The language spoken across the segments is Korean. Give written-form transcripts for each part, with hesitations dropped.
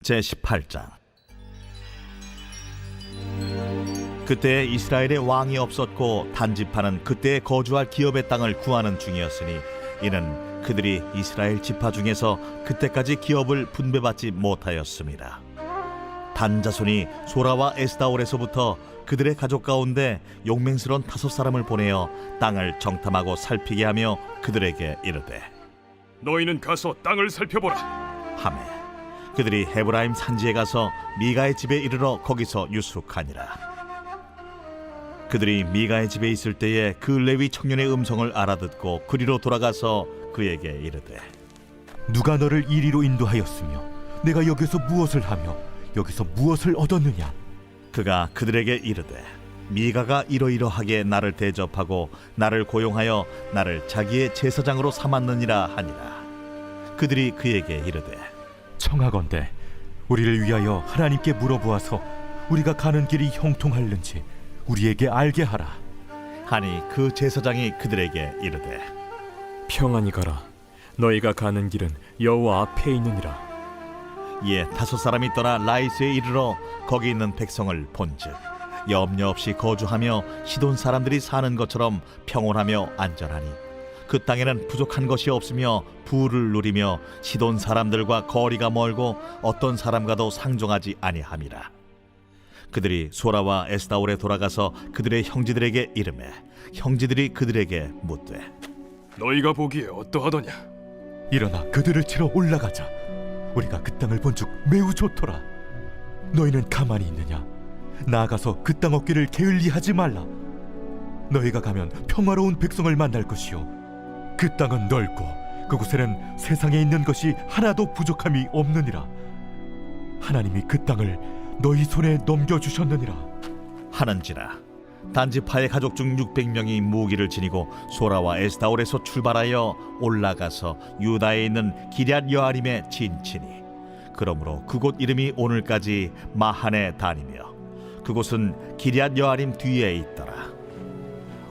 제18장. 그때 이스라엘에 왕이 없었고 단지파는 그때 거주할 기업의 땅을 구하는 중이었으니 이는 그들이 이스라엘 지파 중에서 그때까지 기업을 분배받지 못하였습니다. 단 자손이 소라와 에스다올에서부터 그들의 가족 가운데 용맹스러운 5사람을 보내어 땅을 정탐하고 살피게 하며 그들에게 이르되 너희는 가서 땅을 살펴보라. 하매 그들이 헤브라임 산지에 가서 미가의 집에 이르러 거기서 유숙하니라. 그들이 미가의 집에 있을 때에 그 레위 청년의 음성을 알아듣고 그리로 돌아가서 그에게 이르되 누가 너를 이리로 인도하였으며 내가 여기서 무엇을 하며 여기서 무엇을 얻었느냐? 그가 그들에게 이르되 미가가 이러이러하게 나를 대접하고 나를 고용하여 나를 자기의 제사장으로 삼았느니라 하니라. 그들이 그에게 이르되 청하건대 우리를 위하여 하나님께 물어보아서 우리가 가는 길이 형통할는지 우리에게 알게 하라. 하니 그 제사장이 그들에게 이르되 평안히 가라. 너희가 가는 길은 여호와 앞에 있느니라. 이에 5사람이 떠나 라이스에 이르러 거기 있는 백성을 본즉 염려 없이 거주하며 시돈 사람들이 사는 것처럼 평온하며 안전하니 그 땅에는 부족한 것이 없으며 부를 누리며 시돈 사람들과 거리가 멀고 어떤 사람과도 상종하지 아니함이라. 그들이 소라와 에스다올에 돌아가서 그들의 형제들에게 이르매 형제들이 그들에게 묻되 너희가 보기에 어떠하더냐? 일어나 그들을 치러 올라가자. 우리가 그 땅을 본즉 매우 좋더라. 너희는 가만히 있느냐? 나아가서 그 땅 얻기를 게을리하지 말라. 너희가 가면 평화로운 백성을 만날 것이요 그 땅은 넓고 그곳에는 세상에 있는 것이 하나도 부족함이 없느니라. 하나님이 그 땅을 너희 손에 넘겨주셨느니라 하는지라. 단지파의 가족 중 600명이 무기를 지니고 소라와 에스다올에서 출발하여 올라가서 유다에 있는 기럇 여아림에 진치니 그러므로 그곳 이름이 오늘까지 마하네 단이며 그곳은 기럇 여아림 뒤에 있더라.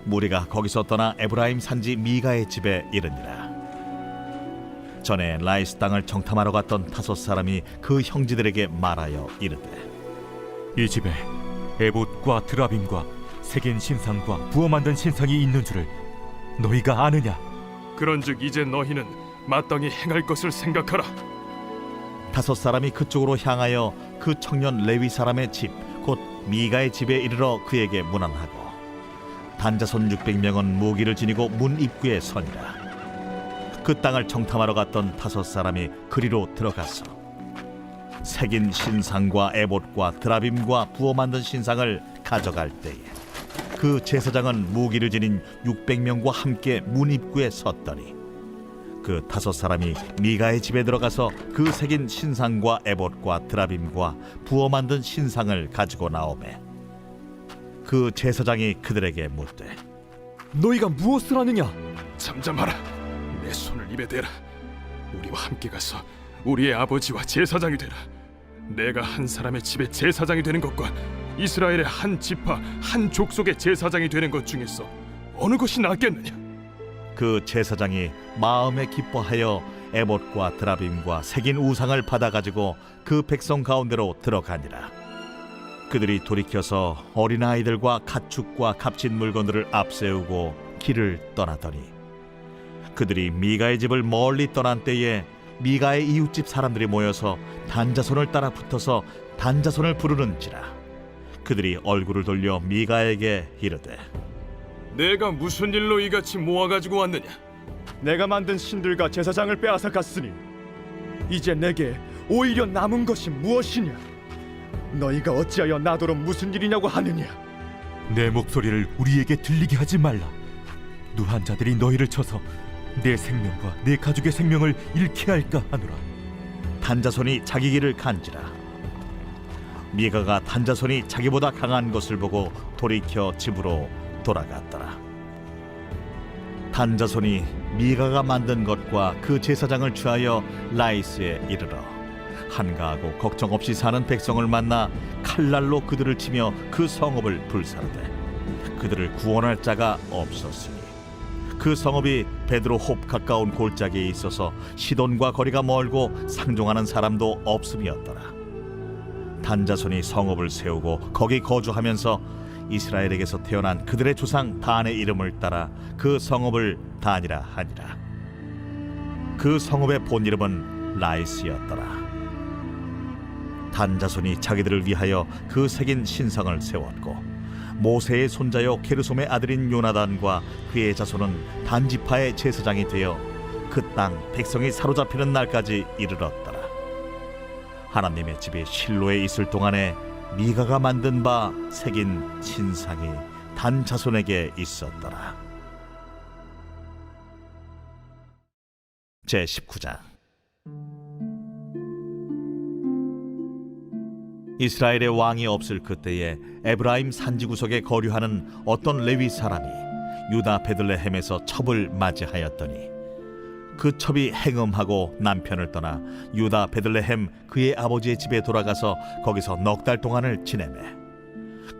무리가 거기서 떠나 에브라임 산지 미가의 집에 이르니라. 전에 라이스 땅을 정탐하러 갔던 5사람이 그 형제들에게 말하여 이르되 이 집에 에봇과 드라빔과 새긴 신상과 부어 만든 신상이 있는 줄을 너희가 아느냐? 그런즉 이제 너희는 마땅히 행할 것을 생각하라. 5사람이 그쪽으로 향하여 그 청년 레위 사람의 집 곧 미가의 집에 이르러 그에게 문안하고 단자손 600명은 무기를 지니고 문 입구에 서니라. 그 땅을 정탐하러 갔던 5사람이 그리로 들어가서 새긴 신상과 에봇과 드라빔과 부어 만든 신상을 가져갈 때에 그 제사장은 무기를 지닌 600명과 함께 문 입구에 섰더니 그 5사람이 미가의 집에 들어가서 그 새긴 신상과 에봇과 드라빔과 부어 만든 신상을 가지고 나오매 그 제사장이 그들에게 묻되 너희가 무엇을 하느냐? 잠잠하라. 내 손을 입에 대라. 우리와 함께 가서 우리의 아버지와 제사장이 되라. 내가 한 사람의 집에 제사장이 되는 것과 이스라엘의 한 지파 한 족속의 제사장이 되는 것 중에서 어느 것이 낫겠느냐? 그 제사장이 마음에 기뻐하여 에봇과 드라빔과 새긴 우상을 받아가지고 그 백성 가운데로 들어가니라. 그들이 돌이켜서 어린아이들과 가축과 값진 물건들을 앞세우고 길을 떠나더니 그들이 미가의 집을 멀리 떠난 때에 미가의 이웃집 사람들이 모여서 단자손을 따라 붙어서 단자손을 부르는지라. 그들이 얼굴을 돌려 미가에게 이르되 내가 무슨 일로 이같이 모아가지고 왔느냐? 내가 만든 신들과 제사장을 빼앗아 갔으니 이제 내게 오히려 남은 것이 무엇이냐? 너희가 어찌하여 나더러 무슨 일이냐고 하느냐? 내 목소리를 우리에게 들리게 하지 말라. 누한 자들이 너희를 쳐서 내 생명과 내 가족의 생명을 잃게 할까 하노라. 단자손이 자기 길을 간지라. 미가가 단자손이 자기보다 강한 것을 보고 돌이켜 집으로 돌아갔더라. 단자손이 미가가 만든 것과 그 제사장을 취하여 라이스에 이르러 한가하고 걱정 없이 사는 백성을 만나 칼날로 그들을 치며 그 성읍을 불사르되 그들을 구원할 자가 없었으니 그 성읍이 베드로홉 가까운 골짜기에 있어서 시돈과 거리가 멀고 상종하는 사람도 없음이었더라. 단자손이 성읍을 세우고 거기 거주하면서 이스라엘에게서 태어난 그들의 조상 단의 이름을 따라 그 성읍을 단이라 하니라. 그 성읍의 본 이름은 라이스였더라. 단자손이 자기들을 위하여 그 새긴 신성을 세웠고 모세의 손자요 게르솜의 아들인 요나단과 그의 자손은 단지파의 제사장이 되어 그 땅 백성이 사로잡히는 날까지 이르렀더라. 하나님의 집이 실로에 있을 동안에 미가가 만든 바 새긴 신상이 단 자손에게 있었더라. 제19장. 이스라엘의 왕이 없을 그때에 에브라임 산지 구석에 거류하는 어떤 레위 사람이 유다 베들레헴에서 첩을 맞이하였더니 그 첩이 행음하고 남편을 떠나 유다 베들레헴 그의 아버지의 집에 돌아가서 거기서 넉 달 동안을 지내매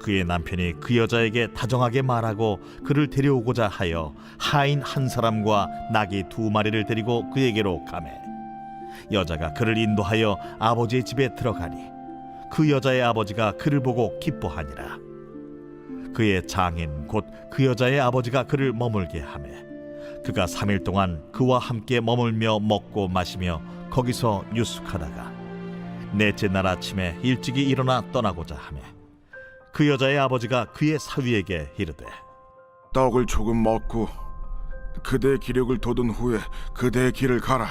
그의 남편이 그 여자에게 다정하게 말하고 그를 데려오고자 하여 하인 한 사람과 나귀 2마리를 데리고 그에게로 가매 여자가 그를 인도하여 아버지의 집에 들어가니 그 여자의 아버지가 그를 보고 기뻐하니라. 그의 장인 곧 그 여자의 아버지가 그를 머물게 하매 그가 3일 동안 그와 함께 머물며 먹고 마시며 거기서 유숙하다가 넷째 날 아침에 일찍이 일어나 떠나고자 하매 그 여자의 아버지가 그의 사위에게 이르되 떡을 조금 먹고 그대의 기력을 돋운 후에 그대의 길을 가라.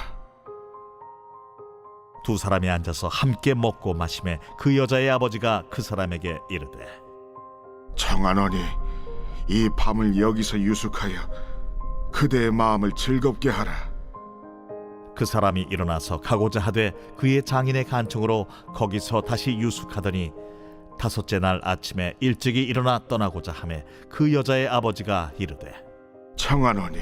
두 사람이 앉아서 함께 먹고 마시매 그 여자의 아버지가 그 사람에게 이르되 청하노니 이 밤을 여기서 유숙하여 그대의 마음을 즐겁게 하라. 그 사람이 일어나서 가고자 하되 그의 장인의 간청으로 거기서 다시 유숙하더니 5째 날 아침에 일찍이 일어나 떠나고자 하매 그 여자의 아버지가 이르되 청하노니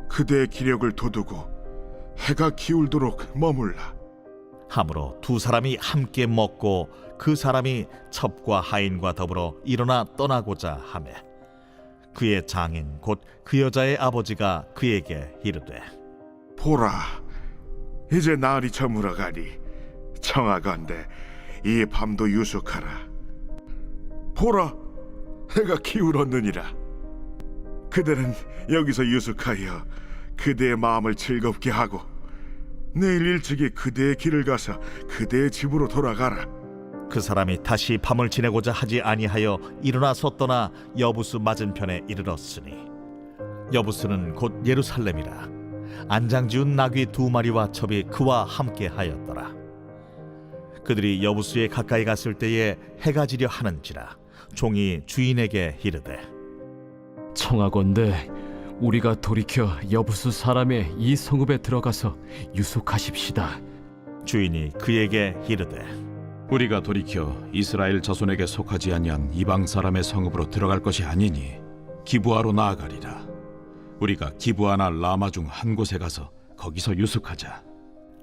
그대의 기력을 돋우고 해가 기울도록 머물라. 하므로 두 사람이 함께 먹고 그 사람이 첩과 하인과 더불어 일어나 떠나고자 하매 그의 장인 곧 그 여자의 아버지가 그에게 이르되 보라, 이제 날이 저물어 가니 청하건대 이 밤도 유숙하라. 보라, 해가 기울었느니라. 그대는 여기서 유숙하여 그대의 마음을 즐겁게 하고 내일 일찍이 그대의 길을 가서 그대의 집으로 돌아가라. 그 사람이 다시 밤을 지내고자 하지 아니하여 일어나서 떠나 여부스 맞은편에 이르렀으니 여부스는 곧 예루살렘이라. 안장지운 나귀 2마리와 첩이 그와 함께 하였더라. 그들이 여부스에 가까이 갔을 때에 해가 지려 하는지라 종이 주인에게 이르되 청하건대 우리가 돌이켜 여부수 사람의 이 성읍에 들어가서 유숙하십시다. 주인이 그에게 이르되 우리가 돌이켜 이스라엘 자손에게 속하지 아니한 이방 사람의 성읍으로 들어갈 것이 아니니 기브아로 나아가리라. 우리가 기브아나 라마 중 한 곳에 가서 거기서 유숙하자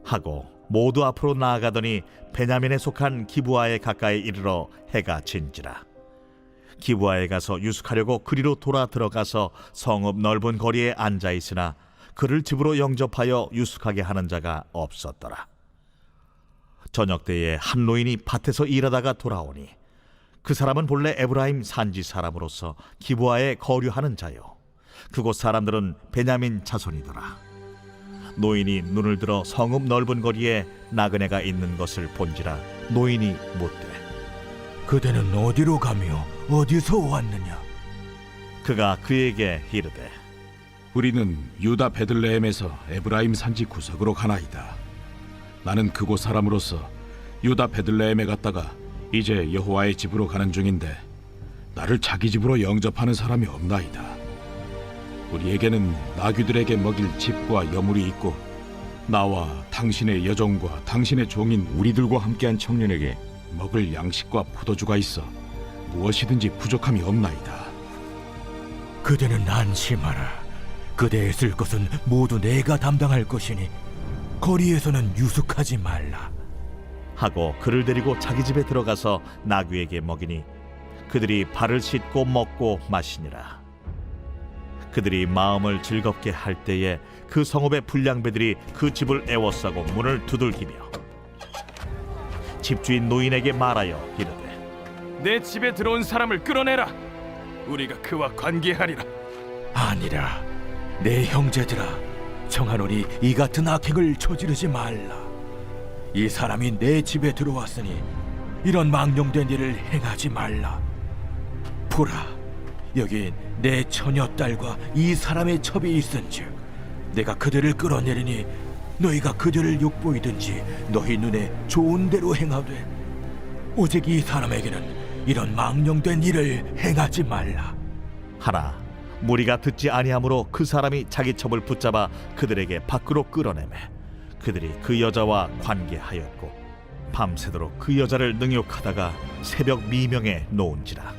하고 모두 앞으로 나아가더니 베냐민에 속한 기브아에 가까이 이르러 해가 진지라. 기브아에 가서 유숙하려고 그리로 돌아 들어가서 성읍 넓은 거리에 앉아 있으나 그를 집으로 영접하여 유숙하게 하는 자가 없었더라. 저녁 때에 한 노인이 밭에서 일하다가 돌아오니 그 사람은 본래 에브라임 산지 사람으로서 기브아에 거류하는 자요 그곳 사람들은 베냐민 자손이더라. 노인이 눈을 들어 성읍 넓은 거리에 나그네가 있는 것을 본지라 노인이 묻되 그대는 어디로 가며 어디서 왔느냐? 그가 그에게 이르되 우리는 유다 베들레헴에서 에브라임 산지 구석으로 가나이다. 나는 그곳 사람으로서 유다 베들레헴에 갔다가 이제 여호와의 집으로 가는 중인데 나를 자기 집으로 영접하는 사람이 없나이다. 우리에게는 나귀들에게 먹일 집과 여물이 있고 나와 당신의 여종과 당신의 종인 우리들과 함께한 청년에게 먹을 양식과 포도주가 있어 무엇이든지 부족함이 없나이다. 그대는 안심하라. 그대의 쓸 것은 모두 내가 담당할 것이니 거리에서는 유숙하지 말라. 하고 그를 데리고 자기 집에 들어가서 나귀에게 먹이니 그들이 발을 씻고 먹고 마시니라. 그들이 마음을 즐겁게 할 때에 그 성읍의 불량배들이 그 집을 애워싸고 문을 두들기며 집주인 노인에게 말하여 이르되 내 집에 들어온 사람을 끌어내라. 우리가 그와 관계하리라. 아니라 내 형제들아, 청하노니 이 같은 악행을 저지르지 말라. 이 사람이 내 집에 들어왔으니 이런 망령된 일을 행하지 말라. 보라, 여기 내 처녀딸과 이 사람의 첩이 있은즉 내가 그들을 끌어내리니 너희가 그들을 욕보이든지 너희 눈에 좋은 대로 행하되 오직 이 사람에게는 이런 망령된 일을 행하지 말라. 하나 무리가 듣지 아니하므로 그 사람이 자기 첩을 붙잡아 그들에게 밖으로 끌어내매 그들이 그 여자와 관계하였고 밤새도록 그 여자를 능욕하다가 새벽 미명에 놓은지라.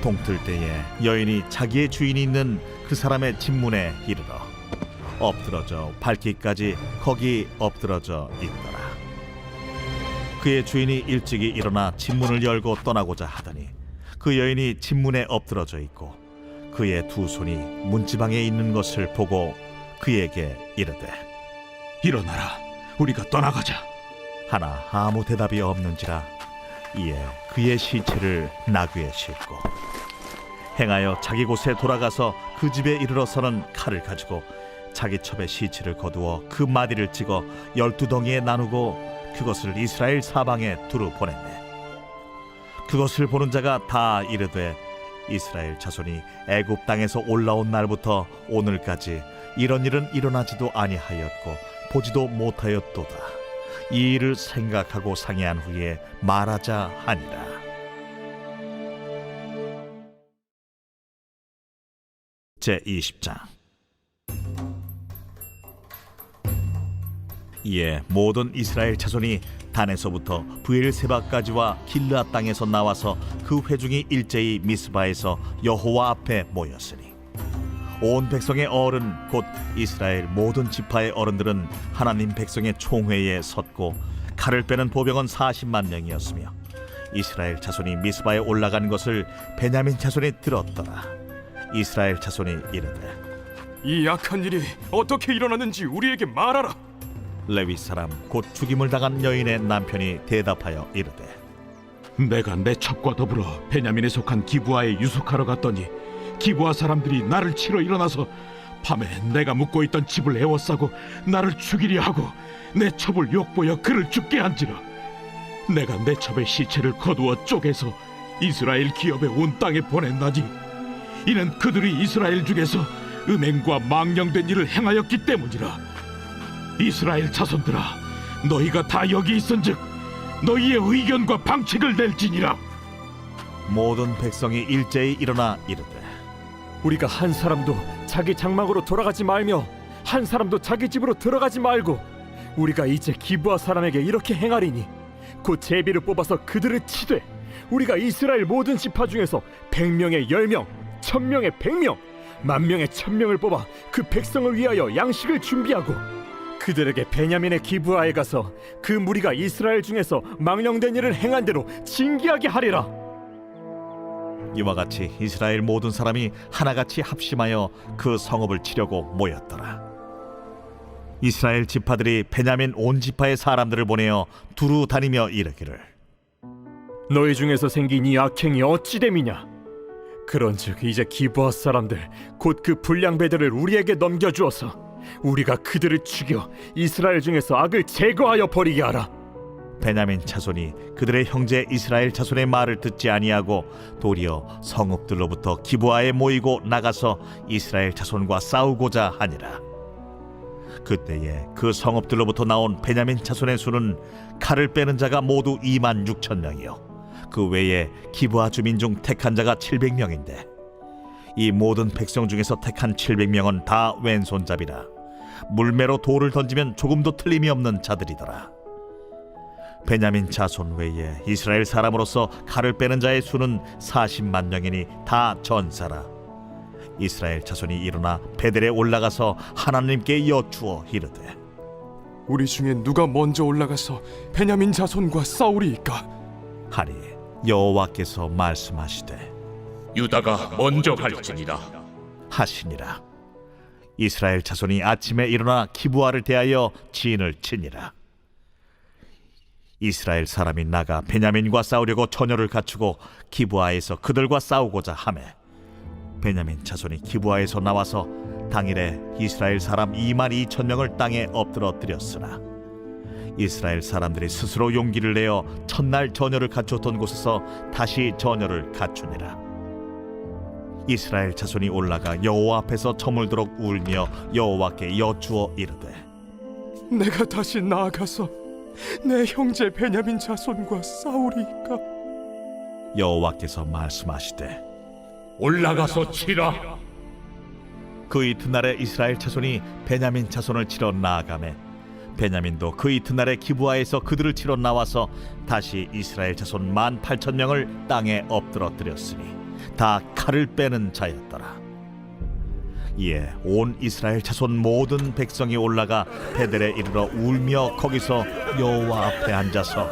동틀 때에 여인이 자기의 주인이 있는 그 사람의 집문에 이르러 엎드러져 밟기까지 거기 엎드러져 있더라. 그의 주인이 일찍이 일어나 집문을 열고 떠나고자 하더니 그 여인이 집문에 엎드러져 있고 그의 두 손이 문지방에 있는 것을 보고 그에게 이르되 일어나라, 우리가 떠나가자. 하나 아무 대답이 없는지라. 이에 그의 시체를 나귀에 싣고 행하여 자기 곳에 돌아가서 그 집에 이르러서는 칼을 가지고 자기 첩의 시체를 거두어 그 마디를 찍어 12덩이에 나누고 그것을 이스라엘 사방에 두루 보냈네. 그것을 보는 자가 다 이르되 이스라엘 자손이 애굽 땅에서 올라온 날부터 오늘까지 이런 일은 일어나지도 아니하였고 보지도 못하였도다. 이 일을 생각하고 상의한 후에 말하자 하니라. 제20장. 이에 모든 이스라엘 자손이 단에서부터 브엘세바까지와 길르앗 땅에서 나와서 그 회중이 일제히 미스바에서 여호와 앞에 모였으니 온 백성의 어른 곧 이스라엘 모든 지파의 어른들은 하나님 백성의 총회에 섰고 칼을 빼는 보병은 40만 명이었으며 이스라엘 자손이 미스바에 올라간 것을 베냐민 자손이 들었더라. 이스라엘 자손이 이르되 이 악한 일이 어떻게 일어났는지 우리에게 말하라. 레위 사람 곧 죽임을 당한 여인의 남편이 대답하여 이르되 내가 내 첩과 더불어 베냐민에 속한 기브아에 유숙하러 갔더니 기브아 사람들이 나를 치러 일어나서 밤에 내가 묵고 있던 집을 에워싸고 나를 죽이려 하고 내 첩을 욕보여 그를 죽게 한지라. 내가 내 첩의 시체를 거두어 쪼개서 이스라엘 기업의 온 땅에 보냈나니 이는 그들이 이스라엘 중에서 음행과 망령된 일을 행하였기 때문이라. 이스라엘 자손들아, 너희가 다 여기 있은즉 너희의 의견과 방책을 낼지니라. 모든 백성이 일제히 일어나 이르되 우리가 한 사람도 자기 장막으로 돌아가지 말며 한 사람도 자기 집으로 들어가지 말고 우리가 이제 기브아 사람에게 이렇게 행하리니 곧 제비를 뽑아서 그들을 치되 우리가 이스라엘 모든 지파 중에서 100명에 10명, 1000명에 100명, 10,000명에 1000명을 뽑아 그 백성을 위하여 양식을 준비하고 그들에게 베냐민의 기브아에 가서 그 무리가 이스라엘 중에서 망령된 일을 행한 대로 징계하게 하리라. 이와 같이 이스라엘 모든 사람이 하나같이 합심하여 그 성읍을 치려고 모였더라. 이스라엘 지파들이 베냐민 온 지파의 사람들을 보내어 두루 다니며 이르기를 너희 중에서 생긴 이 악행이 어찌 됨이냐? 그런즉 이제 기브아 사람들 곧 그 불량배들을 우리에게 넘겨주어서 우리가 그들을 죽여 이스라엘 중에서 악을 제거하여 버리게 하라. 베냐민 자손이 그들의 형제 이스라엘 자손의 말을 듣지 아니하고 도리어 성읍들로부터 기브아에 모이고 나가서 이스라엘 자손과 싸우고자 하니라. 그때에 그 성읍들로부터 나온 베냐민 자손의 수는 칼을 빼는 자가 모두 26,000명이요 그 외에 기브아 주민 중 택한 자가 700명인데 이 모든 백성 중에서 택한 700명은 다 왼손잡이라 물매로 돌을 던지면 조금도 틀림이 없는 자들이더라. 베냐민 자손 외에 이스라엘 사람으로서 칼을 빼는 자의 수는 40만 명이니 다 전사라. 이스라엘 자손이 일어나 베델에 올라가서 하나님께 여쭈어 이르되 우리 중에 누가 먼저 올라가서 베냐민 자손과 싸우리이까? 하니 여호와께서 말씀하시되 유다가 먼저 갈지니라. 하시니라. 이스라엘 자손이 아침에 일어나 기브아를 대하여 진을 치니라. 이스라엘 사람이 나가 베냐민과 싸우려고 전열을 갖추고 기브아에서 그들과 싸우고자 하매 베냐민 자손이 기브아에서 나와서 당일에 이스라엘 사람 22,000명을 땅에 엎드러뜨렸으나 이스라엘 사람들이 스스로 용기를 내어 첫날 전열을 갖추었던 곳에서 다시 전열을 갖추니라. 이스라엘 자손이 올라가 여호와 앞에서 저물도록 울며 여호와께 여쭈어 이르되 내가 다시 나아가서 내 형제 베냐민 자손과 싸우리이까? 여호와께서 말씀하시되 올라가서 치라. 그 이튿날에 이스라엘 자손이 베냐민 자손을 치러 나아가매 베냐민도 그 이튿날에 기브아에서 그들을 치러 나와서 다시 이스라엘 자손 18,000명을 땅에 엎드러뜨렸으니 다 칼을 빼는 자였더라. 이에 온 이스라엘 자손 모든 백성이 올라가 베델에 이르러 울며 거기서 여호와 앞에 앉아서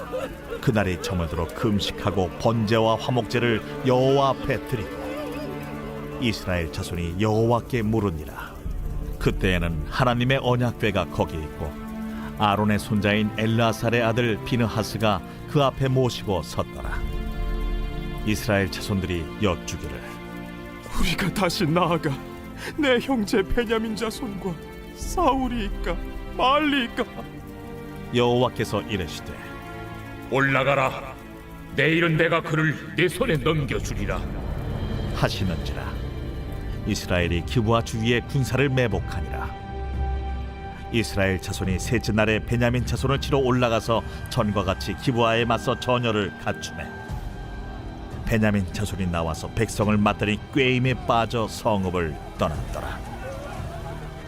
그날이 저물도록 금식하고 번제와 화목제를 여호와 앞에 드리고 이스라엘 자손이 여호와께 물으니라. 그때에는 하나님의 언약궤가 거기 있고 아론의 손자인 엘르아살의 아들 비느하스가 그 앞에 모시고 섰더라. 이스라엘 자손들이 여쭈기를 우리가 다시 나아가 내 형제 베냐민 자손과 싸우리이까 말리이까? 여호와께서 이르시되 올라가라. 내일은 내가 그를 내 손에 넘겨주리라. 하시는지라. 이스라엘이 기브아 주위에 군사를 매복하니라. 이스라엘 자손이 셋째 날에 베냐민 자손을 치러 올라가서 전과 같이 기브아에 맞서 전열을 갖추매 베냐민 자손이 나와서 백성을 맞더니 꾀임에 빠져 성읍을 떠났더라.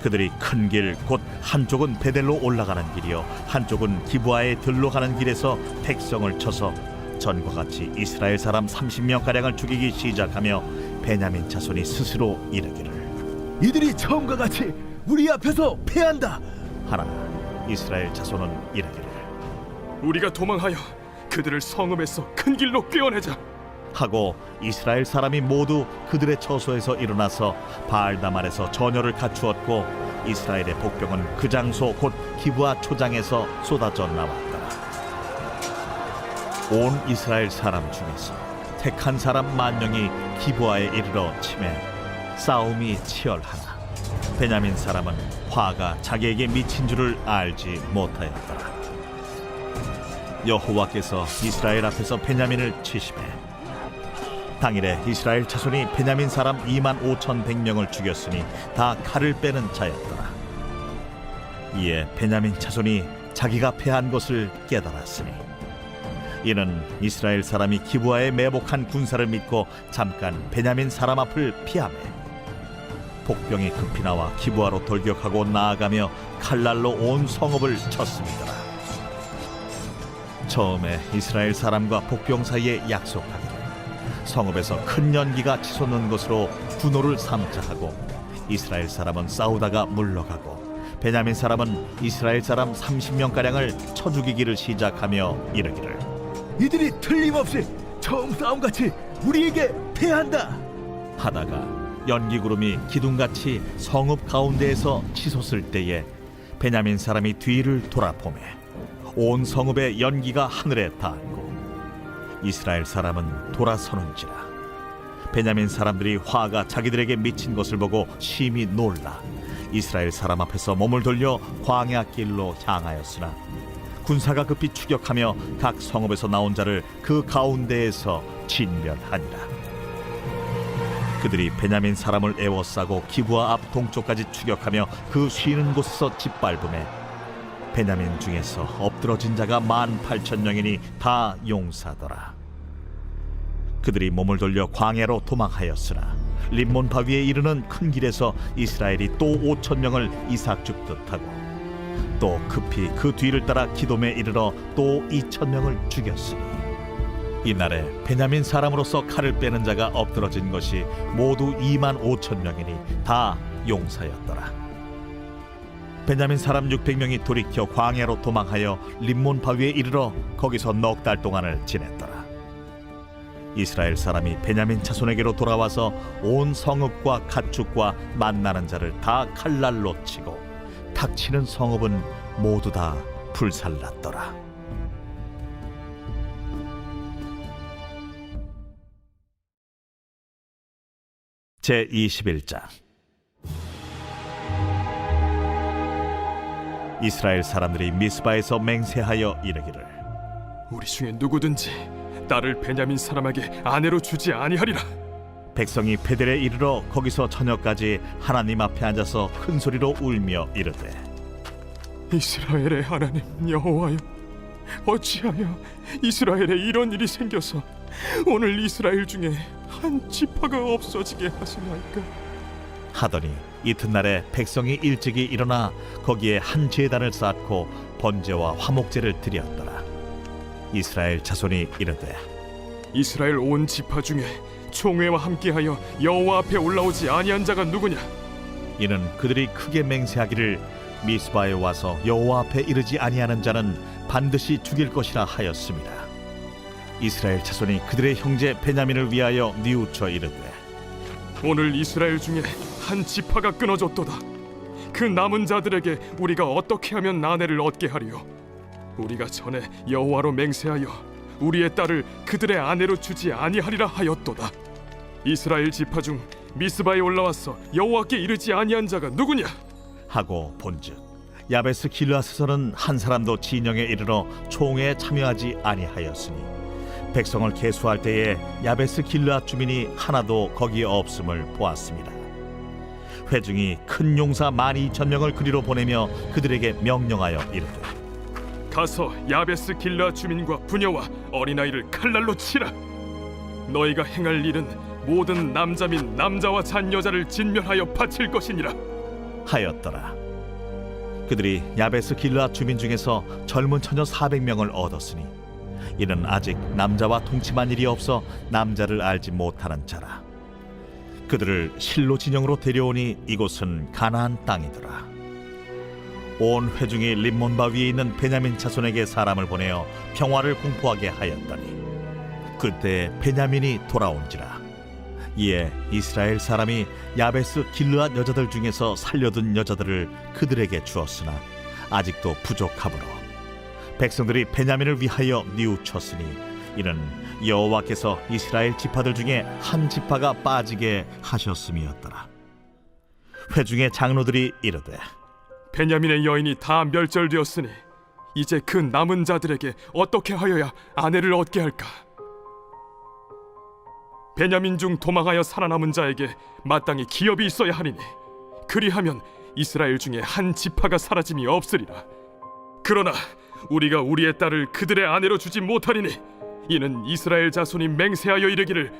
그들이 큰 길 곧 한쪽은 베델로 올라가는 길이요 한쪽은 기브아에 들로 가는 길에서 백성을 쳐서 전과 같이 이스라엘 사람 30명가량을 죽이기 시작하며 베냐민 자손이 스스로 이르기를 이들이 처음과 같이 우리 앞에서 패한다 하나 이스라엘 자손은 이르기를 우리가 도망하여 그들을 성읍에서 큰 길로 꿰어내자. 하고 이스라엘 사람이 모두 그들의 처소에서 일어나서 바알다말에서 전열을 갖추었고 이스라엘의 복병은 그 장소 곧 기브아 초장에서 쏟아져 나왔더라. 온 이스라엘 사람 중에서 택한 사람 10,000명이 기브아에 이르러 치매 싸움이 치열하나 베냐민 사람은 화가 자기에게 미친 줄을 알지 못하였더라. 여호와께서 이스라엘 앞에서 베냐민을 치시매 당일에 이스라엘 자손이 베냐민 사람 25,100명을 죽였으니 다 칼을 빼는 자였더라. 이에 베냐민 자손이 자기가 패한 것을 깨달았으니 이는 이스라엘 사람이 기브아에 매복한 군사를 믿고 잠깐 베냐민 사람 앞을 피하매 복병이 급히 나와 기브아로 돌격하고 나아가며 칼날로 온 성읍을 쳤음이더라. 처음에 이스라엘 사람과 복병 사이에 약속하기를 성읍에서 큰 연기가 치솟는 것으로 분노를 삼자 하고 이스라엘 사람은 싸우다가 물러가고 베냐민 사람은 이스라엘 사람 30명가량을 쳐 죽이기를 시작하며 이르기를 이들이 틀림없이 처음 싸움같이 우리에게 패한다 하다가 연기구름이 기둥같이 성읍 가운데에서 치솟을 때에 베냐민 사람이 뒤를 돌아보매 온 성읍의 연기가 하늘에 닿았고 이스라엘 사람은 돌아서는지라. 베냐민 사람들이 화가 자기들에게 미친 것을 보고 심히 놀라 이스라엘 사람 앞에서 몸을 돌려 광야 길로 향하였으나 군사가 급히 추격하며 각 성읍에서 나온 자를 그 가운데에서 진멸하니라. 그들이 베냐민 사람을 에워싸고 기브아 앞 동쪽까지 추격하며 그 쉬는 곳에서 짓밟음에 베냐민 중에서 엎드러진 자가 18,000명이니 다 용사더라. 그들이 몸을 돌려 광야로 도망하였으나 림몬 바위에 이르는 큰 길에서 이스라엘이 또 5,000명을 이삭 줍듯 하고 또 급히 그 뒤를 따라 기돔에 이르러 또 2,000명을 죽였으니 이날에 베냐민 사람으로서 칼을 빼는 자가 엎드러진 것이 모두 25,000명이니 다 용사였더라. 베냐민 사람 600명이 돌이켜 광야로 도망하여 림몬 바위에 이르러 거기서 넉 달 동안을 지냈더라. 이스라엘 사람이 베냐민 자손에게로 돌아와서 온 성읍과 가축과 만나는 자를 다 칼날로 치고 닥치는 성읍은 모두 다 불살랐더라. 제21장. 이스라엘 사람들이 미스바에서 맹세하여 이르기를 우리 중에 누구든지 딸을 베냐민 사람에게 아내로 주지 아니하리라. 백성이 베델에 이르러 거기서 저녁까지 하나님 앞에 앉아서 큰 소리로 울며 이르되 이스라엘의 하나님 여호와여, 어찌하여 이스라엘에 이런 일이 생겨서 오늘 이스라엘 중에 한 지파가 없어지게 하시나이까? 하더니 이튿날에 백성이 일찍이 일어나 거기에 한 제단을 쌓고 번제와 화목제를 드렸더라. 이스라엘 자손이 이르되 이스라엘 온 지파 중에 총회와 함께하여 여호와 앞에 올라오지 아니한 자가 누구냐? 이는 그들이 크게 맹세하기를 미스바에 와서 여호와 앞에 이르지 아니하는 자는 반드시 죽일 것이라 하였습니다. 이스라엘 자손이 그들의 형제 베냐민을 위하여 뉘우쳐 이르되 오늘 이스라엘 중에 한 지파가 끊어졌도다. 그 남은 자들에게 우리가 어떻게 하면 아내를 얻게 하리요? 우리가 전에 여호와로 맹세하여 우리의 딸을 그들의 아내로 주지 아니하리라 하였도다. 이스라엘 지파 중 미스바에 올라와서 여호와께 이르지 아니한 자가 누구냐? 하고 본즉 야베스 길르앗에서는 한 사람도 진영에 이르러 총회에 참여하지 아니하였으니 백성을 계수할 때에 야베스 길르앗 주민이 하나도 거기에 없음을 보았습니다. 회중이 큰 용사 12,000명을 그리로 보내며 그들에게 명령하여 이르되 가서 야베스 길라 주민과 부녀와 어린아이를 칼날로 치라. 너희가 행할 일은 모든 남자 및 남자와 잔 여자를 진멸하여 바칠 것이니라 하였더라. 그들이 야베스 길르앗 주민 중에서 젊은 처녀 400명을 얻었으니 이는 아직 남자와 동침한 일이 없어 남자를 알지 못하는 자라. 그들을 실로 진영으로 데려오니 이곳은 가나안 땅이더라. 온 회중이 림몬바 위에 있는 베냐민 자손에게 사람을 보내어 평화를 공포하게 하였더니 그때 베냐민이 돌아온지라. 이에 이스라엘 사람이 야베스 길르앗 여자들 중에서 살려둔 여자들을 그들에게 주었으나 아직도 부족하므로 백성들이 베냐민을 위하여 뉘우쳤으니 이는 여호와께서 이스라엘 지파들 중에 한 지파가 빠지게 하셨음이었더라. 회중의 장로들이 이르되 베냐민의 여인이 다 멸절되었으니 이제 그 남은 자들에게 어떻게 하여야 아내를 얻게 할까? 베냐민 중 도망하여 살아남은 자에게 마땅히 기업이 있어야 하리니 그리하면 이스라엘 중에 한 지파가 사라짐이 없으리라. 그러나 우리가 우리의 딸을 그들의 아내로 주지 못하리니 이는 이스라엘 자손이 맹세하여 이르기를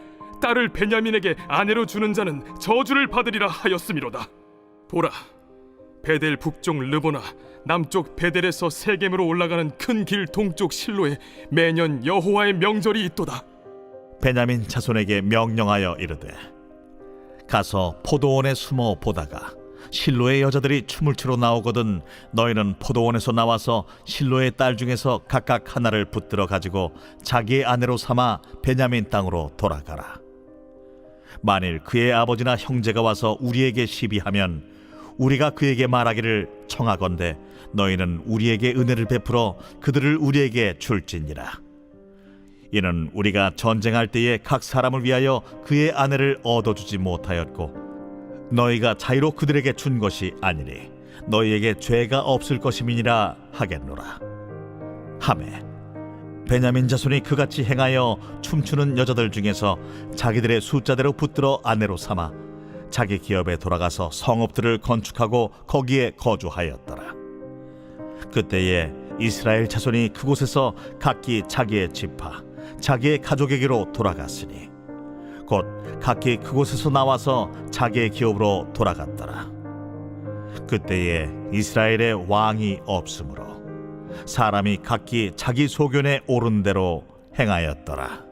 딸을 베냐민에게 아내로 주는 자는 저주를 받으리라 하였음이로다. 보라, 베델 북쪽 르보나 남쪽 베델에서 세겜으로 올라가는 큰 길 동쪽 실로에 매년 여호와의 명절이 있도다. 베냐민 자손에게 명령하여 이르되 가서 포도원에 숨어 보다가 실로의 여자들이 춤을 추러 나오거든 너희는 포도원에서 나와서 실로의 딸 중에서 각각 하나를 붙들어 가지고 자기의 아내로 삼아 베냐민 땅으로 돌아가라. 만일 그의 아버지나 형제가 와서 우리에게 시비하면 우리가 그에게 말하기를 청하건대 너희는 우리에게 은혜를 베풀어 그들을 우리에게 줄지니라. 이는 우리가 전쟁할 때에 각 사람을 위하여 그의 아내를 얻어주지 못하였고 너희가 자유로 그들에게 준 것이 아니니 너희에게 죄가 없을 것임이니라 하겠노라 하매 베냐민 자손이 그같이 행하여 춤추는 여자들 중에서 자기들의 숫자대로 붙들어 아내로 삼아 자기 기업에 돌아가서 성읍들을 건축하고 거기에 거주하였더라. 그때에 이스라엘 자손이 그곳에서 각기 자기의 지파 자기의 가족에게로 돌아갔으니 곧 각기 그곳에서 나와서 자기의 기업으로 돌아갔더라. 그때에 이스라엘의 왕이 없으므로 사람이 각기 자기 소견에 오른 대로 행하였더라.